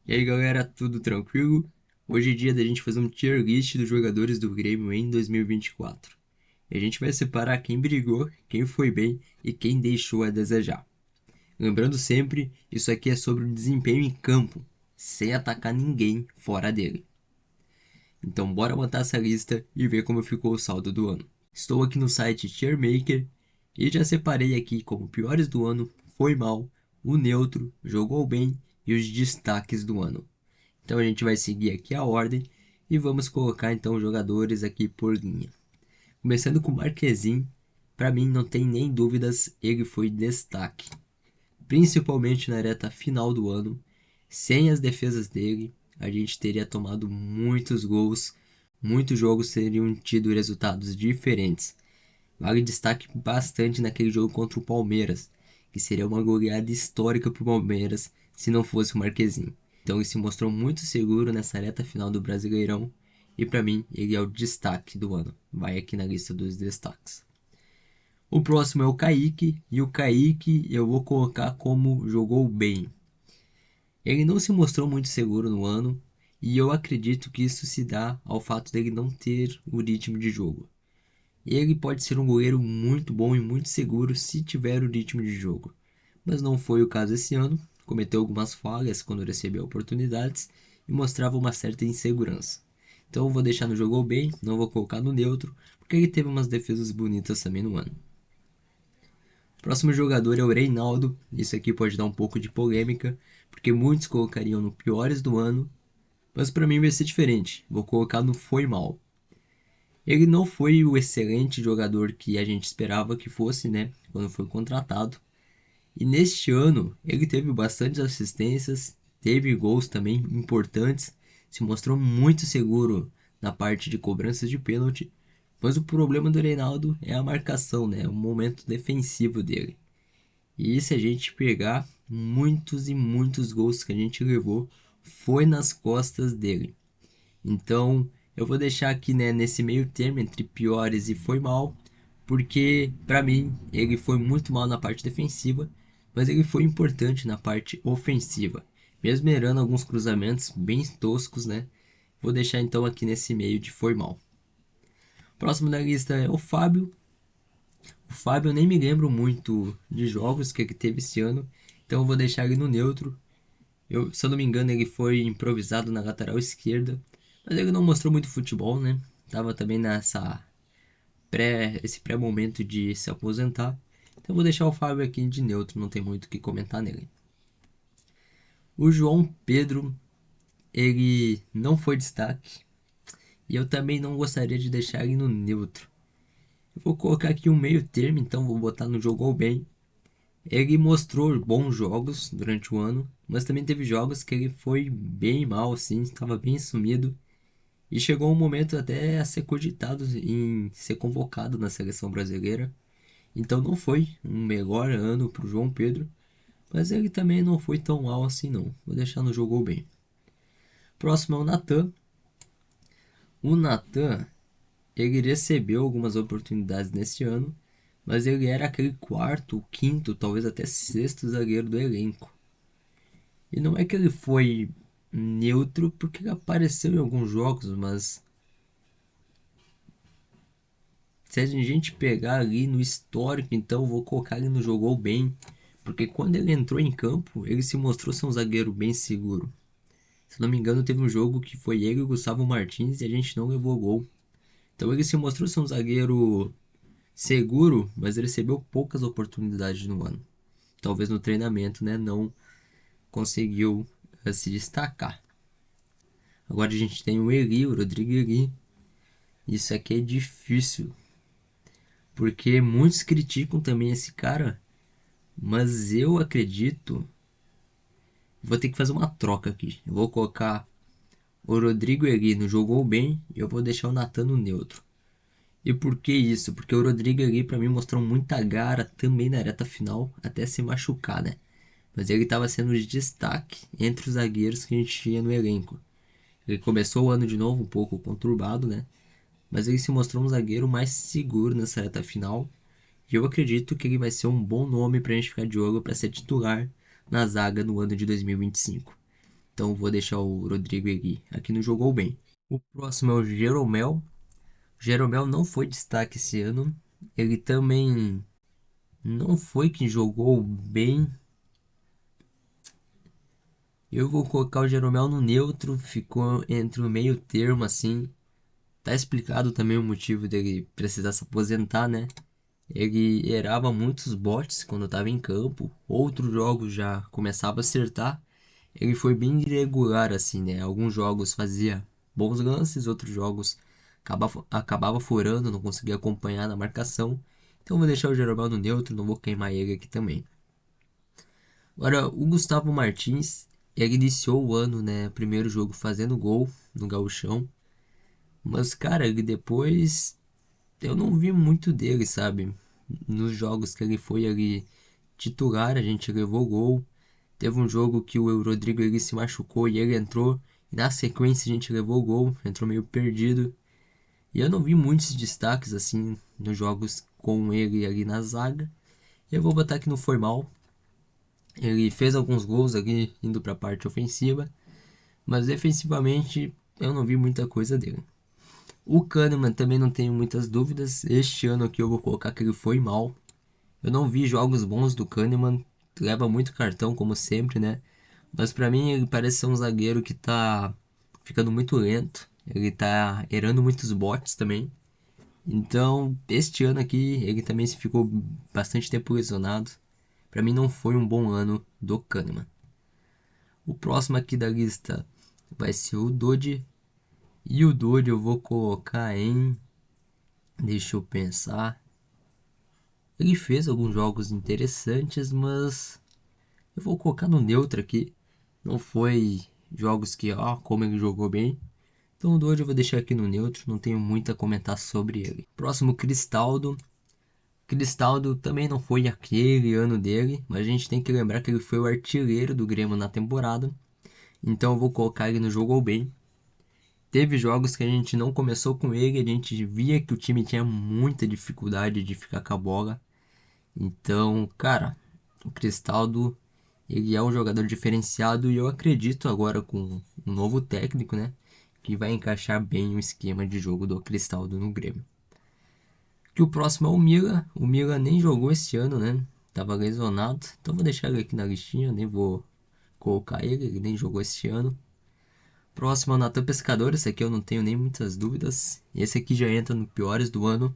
E aí galera, tudo tranquilo? Hoje é dia da gente fazer um tier list dos jogadores do Grêmio em 2024. E a gente vai separar quem brigou, quem foi bem e quem deixou a desejar. Lembrando sempre, isso aqui é sobre o desempenho em campo, sem atacar ninguém fora dele. Então bora montar essa lista e ver como ficou o saldo do ano. Estou aqui no site Tiermaker e já separei aqui como piores do ano, foi mal, o neutro, jogou bem e os destaques do ano. Então a gente vai seguir aqui a ordem e vamos colocar então os jogadores aqui por linha. Começando com o Marquezin, para mim não tem nem dúvidas, ele foi destaque. Principalmente na reta final do ano, sem as defesas dele, a gente teria tomado muitos gols, muitos jogos teriam tido resultados diferentes. Vale destaque bastante naquele jogo contra o Palmeiras, que seria uma goleada histórica para o Palmeiras se não fosse o Marquezin. Então ele se mostrou muito seguro nessa reta final do Brasileirão e para mim ele é o destaque do ano. Vai aqui na lista dos destaques. O próximo é o Kaique e o Kaique eu vou colocar como jogou bem. Ele não se mostrou muito seguro no ano e eu acredito que isso se dá ao fato dele não ter o ritmo de jogo. Ele pode ser um goleiro muito bom e muito seguro se tiver o ritmo de jogo, mas não foi o caso esse ano. Cometeu algumas falhas quando recebeu oportunidades e mostrava uma certa insegurança. Então eu vou deixar no jogou bem, não vou colocar no neutro, porque ele teve umas defesas bonitas também no ano. Próximo jogador é o Reinaldo. Isso aqui pode dar um pouco de polêmica, porque muitos colocariam no piores do ano, mas para mim vai ser diferente. Vou colocar no foi mal. Ele não foi o excelente jogador que a gente esperava que fosse, né, quando foi contratado. E neste ano ele teve bastantes assistências, teve gols também importantes, se mostrou muito seguro na parte de cobranças de pênalti. Mas o problema do Reinaldo é a marcação, né, o momento defensivo dele. E se a gente pegar muitos e muitos gols que a gente levou, foi nas costas dele. Então, eu vou deixar aqui, né, nesse meio termo entre piores e foi mal, porque para mim ele foi muito mal na parte defensiva, mas ele foi importante na parte ofensiva, mesmo errando alguns cruzamentos bem toscos, né? Vou deixar então aqui nesse meio de foi mal. Próximo da lista é o Fábio. O Fábio eu nem me lembro muito de jogos que ele teve esse ano, então eu vou deixar ele no neutro. Se eu não me engano, ele foi improvisado na lateral esquerda, mas ele não mostrou muito futebol, né? Tava também esse pré-momento de se aposentar. Então eu vou deixar o Fábio aqui de neutro, não tem muito o que comentar nele. O João Pedro, ele não foi destaque, e eu também não gostaria de deixar ele no neutro. Eu vou colocar aqui um meio termo, então vou botar no jogou bem. Ele mostrou bons jogos durante o ano, mas também teve jogos que ele foi bem mal, assim, estava bem sumido. E chegou um momento até a ser cogitado em ser convocado na seleção brasileira. Então não foi um melhor ano para o João Pedro, mas ele também não foi tão mal assim não. Vou deixar no jogou bem. Próximo é o Natan. O Natan, ele recebeu algumas oportunidades nesse ano, mas ele era aquele quarto, quinto, talvez até sexto zagueiro do elenco. E não é que ele foi neutro porque ele apareceu em alguns jogos, mas se a gente pegar ali no histórico, então eu vou colocar ele no jogou bem, porque quando ele entrou em campo, ele se mostrou ser um zagueiro bem seguro. Se não me engano, teve um jogo que foi ele e o Gustavo Martins e a gente não levou gol. Então ele se mostrou ser um zagueiro seguro, mas ele recebeu poucas oportunidades no ano. Talvez no treinamento, né, não conseguiu se destacar. Agora a gente tem o Rodrigo Eli. Isso aqui é difícil, porque muitos criticam também esse cara, mas eu acredito. Vou ter que fazer uma troca aqui. Eu vou colocar o Rodrigo Eli jogou bem e eu vou deixar o Nathan no neutro. E por que isso? Porque o Rodrigo Eli para mim mostrou muita gara também na reta final, até se machucar, né? Mas ele estava sendo de destaque entre os zagueiros que a gente tinha no elenco. Ele começou o ano de novo um pouco conturbado, né? Mas ele se mostrou um zagueiro mais seguro nessa reta final. E eu acredito que ele vai ser um bom nome para a gente ficar de olho para ser titular na zaga no ano de 2025. Então vou deixar o Rodrigo aqui não jogou bem. O próximo é o Jeromel. O Jeromel não foi destaque esse ano. Ele também não foi que jogou bem. Eu vou colocar o Jeromel no neutro, ficou entre o meio termo assim. Tá explicado também o motivo dele precisar se aposentar, né? Ele errava muitos botes quando estava em campo. Outros jogos já começava a acertar. Ele foi bem irregular assim, né? Alguns jogos fazia bons lances, outros jogos acabava furando, não conseguia acompanhar na marcação. Então vou deixar o Jeromel no neutro, não vou queimar ele aqui também. Agora, o Gustavo Martins, ele iniciou o ano, né? Primeiro jogo fazendo gol no Gauchão. Mas, cara, ele depois eu não vi muito dele, sabe? Nos jogos que ele foi ali titular, a gente levou gol. Teve um jogo que o Rodrigo ele se machucou e ele entrou. E na sequência a gente levou gol, entrou meio perdido. E eu não vi muitos destaques assim nos jogos com ele ali na zaga. E eu vou botar que não foi mal. Ele fez alguns gols ali indo para a parte ofensiva, mas defensivamente eu não vi muita coisa dele. O Kahneman também não tenho muitas dúvidas. Este ano aqui eu vou colocar que ele foi mal. Eu não vi jogos bons do Kahneman. Leva muito cartão, como sempre, né? Mas pra mim ele parece ser um zagueiro que tá ficando muito lento. Ele tá errando muitos botes também. Então, este ano aqui ele também se ficou bastante tempo lesionado. Pra mim não foi um bom ano do Kahneman. O próximo aqui da lista vai ser o Dodi. E o Dodi eu vou colocar em. Deixa eu pensar. Ele fez alguns jogos interessantes, mas eu vou colocar no neutro aqui. Não foi jogos que, como ele jogou bem. Então o Dodi eu vou deixar aqui no neutro, não tenho muito a comentar sobre ele. Próximo, Cristaldo. Cristaldo também não foi aquele ano dele, mas a gente tem que lembrar que ele foi o artilheiro do Grêmio na temporada. Então eu vou colocar ele no jogou bem. Teve jogos que a gente não começou com ele, a gente via que o time tinha muita dificuldade de ficar com a bola. Então, cara, o Cristaldo, ele é um jogador diferenciado e eu acredito agora com um novo técnico, né, que vai encaixar bem o esquema de jogo do Cristaldo no Grêmio. Que o próximo é o Mila. O Mila nem jogou esse ano, né? Tava lesionado. Então vou deixar ele aqui na listinha, nem vou colocar ele nem jogou esse ano. Próximo é o Natan Pescador, esse aqui eu não tenho nem muitas dúvidas. Esse aqui já entra no piores do ano.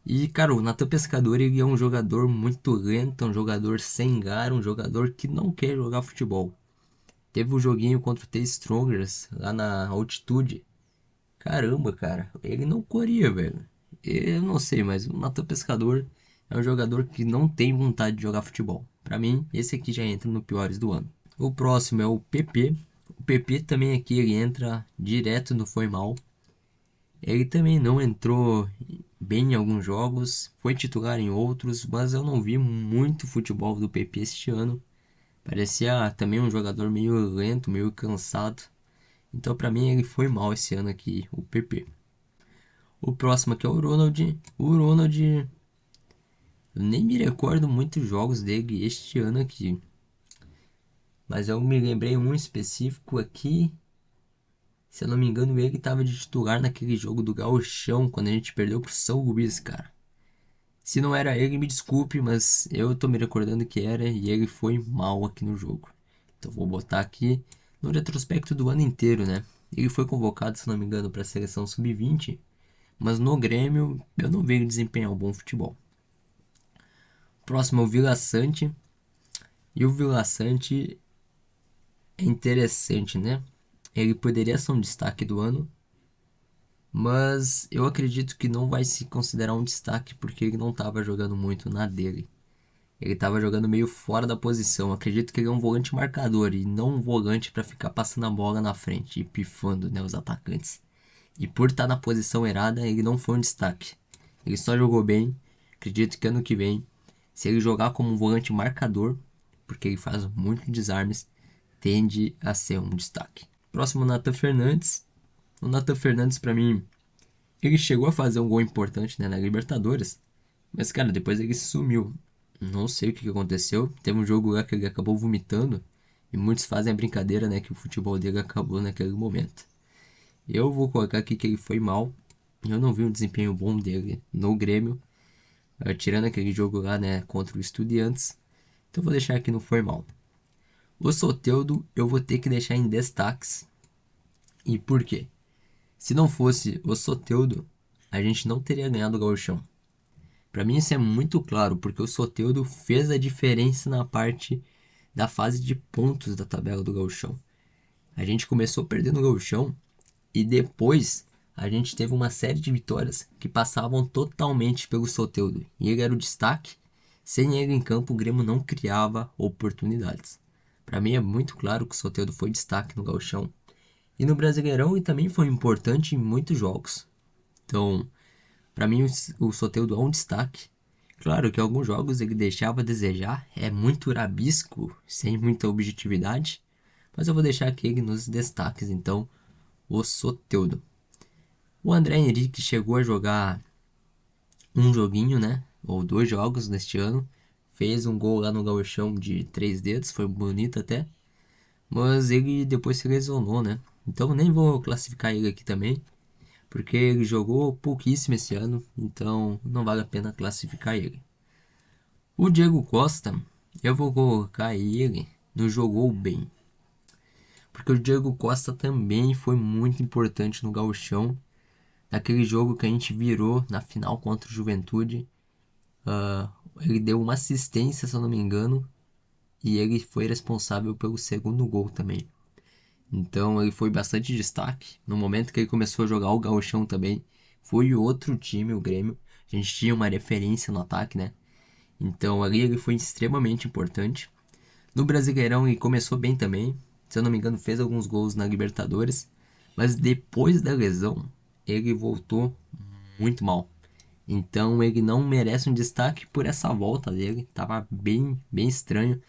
E, cara, o Natan Pescador ele é um jogador muito lento, um jogador sem gar, um jogador que não quer jogar futebol. Teve um joguinho contra o The Strongers lá na altitude. Caramba, cara, ele não corria, velho. Eu não sei, mas o Natan Pescador é um jogador que não tem vontade de jogar futebol. Pra mim, esse aqui já entra no piores do ano. O próximo é o PP. O PP também aqui ele entra direto no foi mal. Ele também não entrou bem em alguns jogos, foi titular em outros, mas eu não vi muito futebol do PP este ano. Parecia também um jogador meio lento, meio cansado. Então, para mim, ele foi mal esse ano aqui, o PP. O próximo aqui é o Ronald. O Ronald, eu nem me recordo muitos jogos dele este ano aqui. Mas eu me lembrei um específico aqui. Se eu não me engano, ele estava de titular naquele jogo do Gauchão, quando a gente perdeu pro São Luís, cara. Se não era ele, me desculpe, mas eu tô me recordando que era e ele foi mal aqui no jogo. Então vou botar aqui no retrospecto do ano inteiro, né? Ele foi convocado, se não me engano, para a seleção sub-20, mas no Grêmio eu não vi ele desempenhar um bom futebol. Próximo é o Vila Sante. E o Vila Sante é interessante, né? Ele poderia ser um destaque do ano, mas eu acredito que não vai se considerar um destaque porque ele não estava jogando muito na dele. Ele estava jogando meio fora da posição. Acredito que ele é um volante marcador e não um volante para ficar passando a bola na frente e pifando, né, os atacantes. E por estar na posição errada, ele não foi um destaque. Ele só jogou bem. Acredito que ano que vem, se ele jogar como um volante marcador, porque ele faz muitos desarmes, tende a ser um destaque. Próximo, Nathan Fernandes. O Nathan Fernandes, para mim, ele chegou a fazer um gol importante, né, na Libertadores. Mas, cara, depois ele sumiu. Não sei o que aconteceu. Teve um jogo lá que ele acabou vomitando. E muitos fazem a brincadeira, né, que o futebol dele acabou naquele momento. Eu vou colocar aqui que ele foi mal. Eu não vi um desempenho bom dele no Grêmio, tirando aquele jogo lá, né, contra o Estudiantes. Então vou deixar aqui no foi mal. O Soteldo eu vou ter que deixar em destaques. E por quê? Se não fosse o Soteldo, a gente não teria ganhado o Gauchão. Para mim isso é muito claro, porque o Soteldo fez a diferença na parte da fase de pontos da tabela do Gauchão. A gente começou perdendo o Gauchão e depois a gente teve uma série de vitórias que passavam totalmente pelo Soteldo. E ele era o destaque. Sem ele em campo, o Grêmio não criava oportunidades. Para mim é muito claro que o Soteldo foi destaque no Gauchão. E no Brasileirão ele também foi importante em muitos jogos. Então, para mim o Soteldo é um destaque. Claro que alguns jogos ele deixava a desejar, é muito rabisco, sem muita objetividade. Mas eu vou deixar aqui ele nos destaques, então, o Soteldo. O André Henrique chegou a jogar um joguinho, né? Ou 2 jogos neste ano. Fez um gol lá no gauchão de 3 dedos, foi bonito até. Mas ele depois se lesionou, né? Então nem vou classificar ele aqui também. Porque ele jogou pouquíssimo esse ano. Então não vale a pena classificar ele. O Diego Costa, eu vou colocar ele no jogou bem. Porque o Diego Costa também foi muito importante no gauchão. Naquele jogo que a gente virou na final contra o Juventude. Ele deu uma assistência, se eu não me engano, e ele foi responsável pelo segundo gol também. Então ele foi bastante destaque. No momento que ele começou a jogar o gauchão também, foi outro time, o Grêmio. A gente tinha uma referência no ataque, né? Então ali ele foi extremamente importante. No Brasileirão ele começou bem também. Se eu não me engano, fez alguns gols na Libertadores. Mas depois da lesão, ele voltou muito mal. Então ele não merece um destaque por essa volta dele. Tava bem estranho.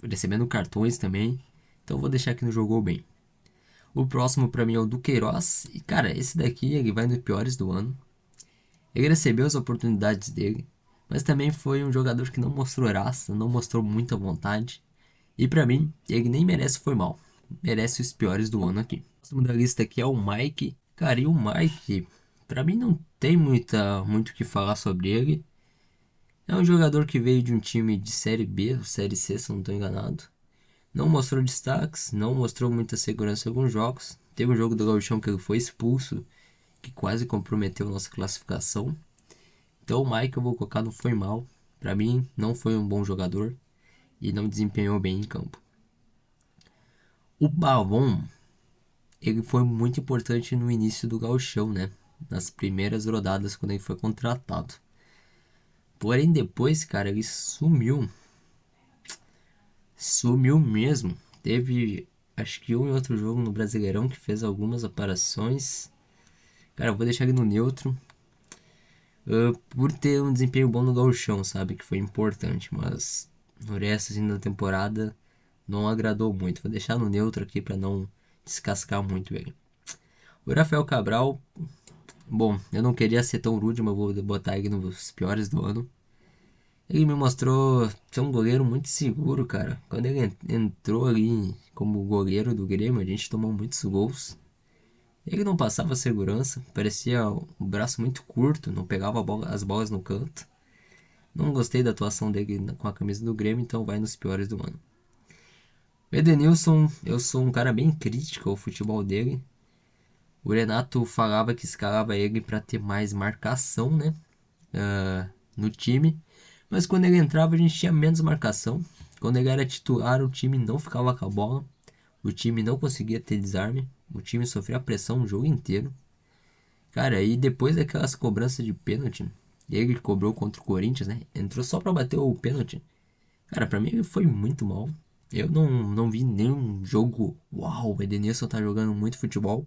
Recebendo cartões também. Então vou deixar aqui no jogou bem. O próximo para mim é o Duqueiroz. E cara, esse daqui ele vai nos piores do ano. Ele recebeu as oportunidades dele. Mas também foi um jogador que não mostrou raça, não mostrou muita vontade. E para mim, ele nem merece foi mal. Merece os piores do ano aqui. O próximo da lista aqui é o Mike. Cara, e o Mike, pra mim não tem muito o que falar sobre ele. É um jogador que veio de um time de Série B, ou Série C, se não estou enganado. Não mostrou destaques, não mostrou muita segurança em alguns jogos. Teve um jogo do Gauchão que ele foi expulso, que quase comprometeu nossa classificação. Então o Mike eu vou colocar no foi mal. Pra mim, não foi um bom jogador e não desempenhou bem em campo. O Pavon, ele foi muito importante no início do Gauchão, né? Nas primeiras rodadas quando ele foi contratado. Porém depois, cara, ele sumiu. Sumiu mesmo. Teve acho que um e outro jogo no Brasileirão que fez algumas aparições. Cara, eu vou deixar ele no neutro. Por ter um desempenho bom no gauchão, sabe? Que foi importante. Mas no resto assim, da temporada não agradou muito. Vou deixar no neutro aqui para não descascar muito ele. O Rafael Cabral. Bom, eu não queria ser tão rude, mas vou botar ele nos piores do ano. Ele me mostrou ser um goleiro muito seguro, cara. Quando ele entrou ali como goleiro do Grêmio, a gente tomou muitos gols. Ele não passava segurança, parecia um braço muito curto, não pegava as bolas no canto. Não gostei da atuação dele com a camisa do Grêmio, então vai nos piores do ano. O Edenilson, eu sou um cara bem crítico ao futebol dele. O Renato falava que escalava ele para ter mais marcação, né? No time. Mas quando ele entrava, a gente tinha menos marcação. Quando ele era titular, o time não ficava com a bola. O time não conseguia ter desarme. O time sofria pressão o jogo inteiro. Cara, e depois daquelas cobranças de pênalti, ele cobrou contra o Corinthians, né? Entrou só pra bater o pênalti. Cara, pra mim ele foi muito mal. Eu não vi nenhum jogo. Uau, o Edenilson tá jogando muito futebol.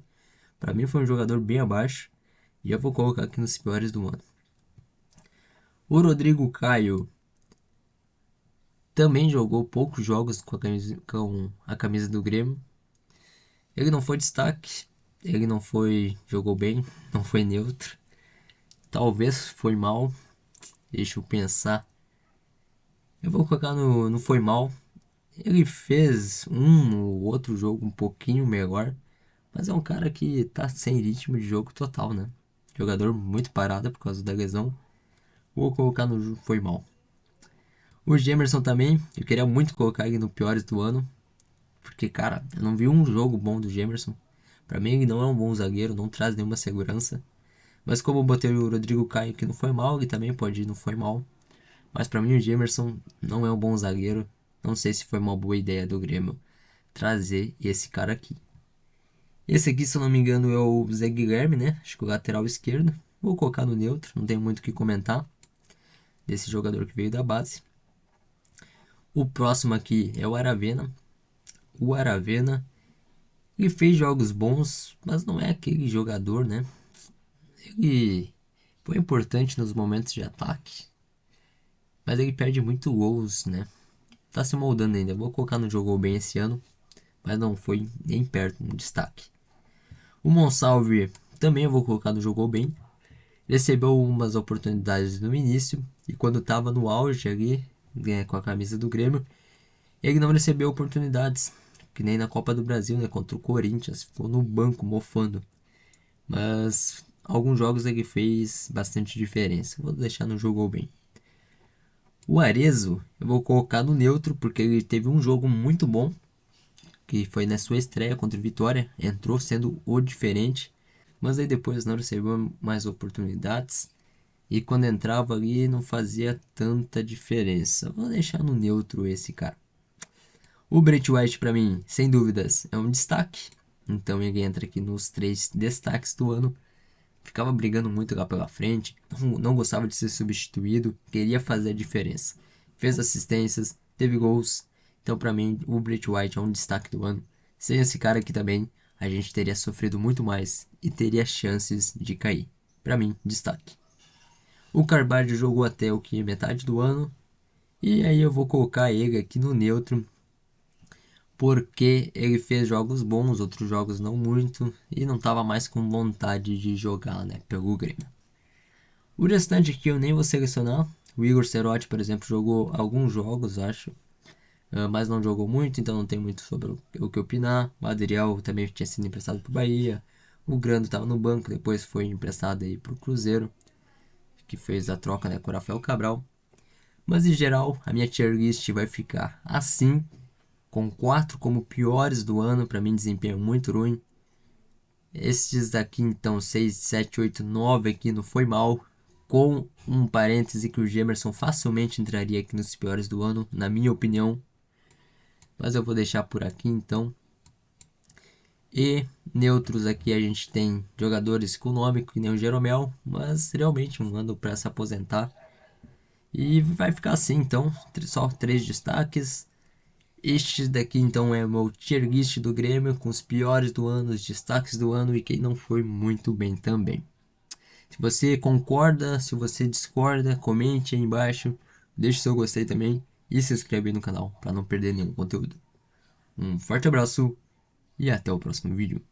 Pra mim foi um jogador bem abaixo. E eu vou colocar aqui nos piores do ano. O Rodrigo Caio também jogou poucos jogos com a camisa do Grêmio. Ele não foi destaque. Ele não foi. Jogou bem. Não foi neutro. Talvez foi mal. Deixa eu pensar. Eu vou colocar no foi mal. Ele fez um ou outro jogo um pouquinho melhor, mas é um cara que tá sem ritmo de jogo total, né? Jogador muito parado por causa da lesão. Vou colocar no foi mal. O Gemerson também, eu queria muito colocar ele no piores do ano, porque, cara, eu não vi um jogo bom do Gemerson. Pra mim, ele não é um bom zagueiro, não traz nenhuma segurança. Mas como eu botei o Rodrigo Caio que não foi mal, ele também pode ir, não foi mal. Mas pra mim, o Gemerson não é um bom zagueiro. Não sei se foi uma boa ideia do Grêmio trazer esse cara aqui. Esse aqui, se eu não me engano, é o Zé Guilherme, né? Acho que o lateral esquerdo. Vou colocar no neutro, não tenho muito o que comentar desse jogador que veio da base. O próximo aqui é o Aravena. O Aravena, ele fez jogos bons, mas não é aquele jogador, né? Ele foi importante nos momentos de ataque, mas ele perde muito gols, né? Tá se moldando ainda. Vou colocar no jogou bem esse ano, mas não foi nem perto um destaque. O Monsalve também eu vou colocar no jogou bem. Recebeu umas oportunidades no início e quando estava no auge ali, né, com a camisa do Grêmio, ele não recebeu oportunidades, que nem na Copa do Brasil, né, contra o Corinthians, ficou no banco mofando. Mas alguns jogos ele fez bastante diferença. Vou deixar no jogou bem. O Arezzo eu vou colocar no neutro porque ele teve um jogo muito bom, que foi na sua estreia contra o Vitória, entrou sendo o diferente, mas aí depois não recebeu mais oportunidades e quando entrava ali não fazia tanta diferença. Vou deixar no neutro esse cara. O Brett White para mim, sem dúvidas, é um destaque, então ele entra aqui nos 3 destaques do ano. Ficava brigando muito lá pela frente, não gostava de ser substituído, queria fazer a diferença. Fez assistências, teve gols, então para mim o Brett White é um destaque do ano. Sem esse cara aqui também, a gente teria sofrido muito mais e teria chances de cair. Para mim, destaque. O Carvalho jogou até o que metade do ano, e aí eu vou colocar ele aqui no neutro, porque ele fez jogos bons, outros jogos não muito, e não estava mais com vontade de jogar, né, pelo Grêmio. O restante aqui eu nem vou selecionar. O Igor Cerotti, por exemplo, jogou alguns jogos, acho, mas não jogou muito, então não tem muito sobre o que opinar. O Adriel também tinha sido emprestado para o Bahia. O Grando estava no banco, depois foi emprestado aí para o Cruzeiro, que fez a troca, né, com o Rafael Cabral. Mas em geral, a minha tier list vai ficar assim, com 4 como piores do ano, para mim desempenho muito ruim. Estes daqui então, 6, 7, 8, 9 aqui não foi mal, com um parêntese que o Gemerson facilmente entraria aqui nos piores do ano, na minha opinião. Mas eu vou deixar por aqui então. E neutros aqui a gente tem jogadores com nome que nem o Jeromel, mas realmente um ano para se aposentar. E vai ficar assim então, só 3 destaques. Este daqui então é o meu tier list do Grêmio, com os piores do ano, os destaques do ano e quem não foi muito bem também. Se você concorda, se você discorda, comente aí embaixo, deixe seu gostei também e se inscreve aí no canal para não perder nenhum conteúdo. Um forte abraço e até o próximo vídeo.